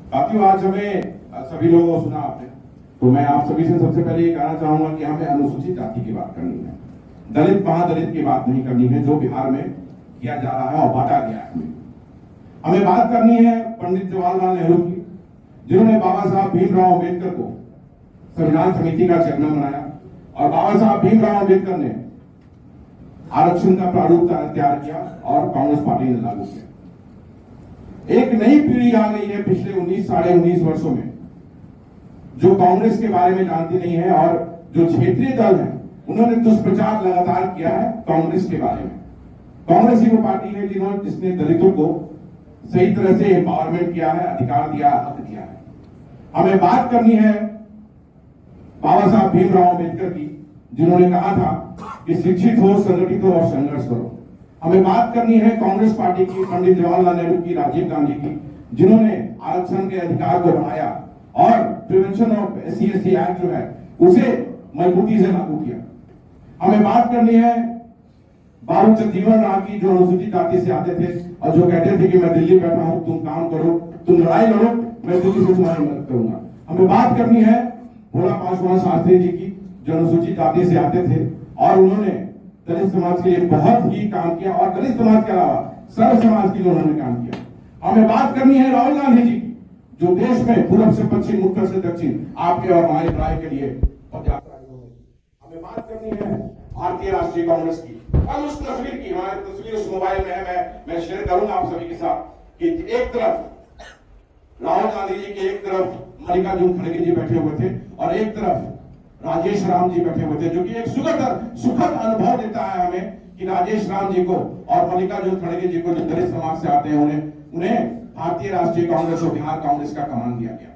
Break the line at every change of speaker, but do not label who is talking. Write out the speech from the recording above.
साथियों, आज हमें सभी लोगों को सुना आपने, तो मैं आप सभी से सबसे पहले ये कहना चाहूंगा कि हमें अनुसूचित जाति की बात करनी है, दलित महादलित की बात नहीं करनी है जो बिहार में किया जा रहा है और बांटा गया है। हमें बात करनी है पंडित जवाहरलाल नेहरू की, जिन्होंने बाबा साहब भीमराव अम्बेडकर को संविधान समिति का चेयरमैन बनाया और बाबा साहब भीमराव अम्बेडकर ने आरक्षण का प्रारूप तैयार किया और कांग्रेस पार्टी ने लागू किया। एक नई पीढ़ी आ गई है पिछले 19 वर्षों में, जो कांग्रेस के बारे में जानती नहीं है, और जो क्षेत्रीय दल है उन्होंने दुष्प्रचार लगातार किया है कांग्रेस के बारे में। कांग्रेस ही वो पार्टी है जिसने दलितों को सही तरह से एम्पावरमेंट किया है, अधिकार दिया, हक दिया है। हमें बात करनी है बाबा साहब भीमराव अम्बेडकर की, जिन्होंने कहा था कि शिक्षित हो, संगठित हो और संघर्ष करो। हमें बात करनी है कांग्रेस पार्टी की, पंडित जवाहरलाल नेहरू की, राजीव गांधी की, जिन्होंने आरक्षण के अधिकार को बढ़ाया और प्रिवेंशन ऑफ SC/ST एक्ट जो है उसे मजबूती से लागू किया। हमें बात करनी है बाबू जगजीवन राम की, जो अनुसूचित जाति से आते थे और जो कहते थे कि मैं दिल्ली बैठा हूं, तुम काम करो, तुम लड़ाई लड़ो, मैं दिल्ली से तुम्हारी मदद करूंगा। हमें बात करनी है भोला पासवान शास्त्री जी की, जो अनुसूचित जाति से आते थे और उन्होंने दलित समाज के लिए बहुत ही काम किया और दलित समाज के अलावा सर्व समाज के लिए उन्होंने काम किया। हमें बात करनी है राहुल गांधी जी की, जो देश में पूर्व से पश्चिम, उत्तर से दक्षिण आपके और हमारे भलाई के लिए पर्याप्त आई होंगे। हमें बात करनी है भारतीय राष्ट्रीय कांग्रेस की। कल उस तस्वीर की, हमारी तस्वीर उस मोबाइल में है, मैं शेयर करूंगा आप सभी के साथ कि एक तरफ राहुल गांधी जी के, एक तरफ मल्लिकार्जुन खड़गे जी बैठे हुए थे और एक तरफ राजेश राम जी बैठे हुए थे, जो कि एक सुखद अनुभव देता है हमें कि राजेश राम जी को और मल्लिकार्जुन खड़गे जी को, जो दलित समाज से आते हैं, उन्हें भारतीय राष्ट्रीय कांग्रेस और बिहार कांग्रेस का कमान दिया गया।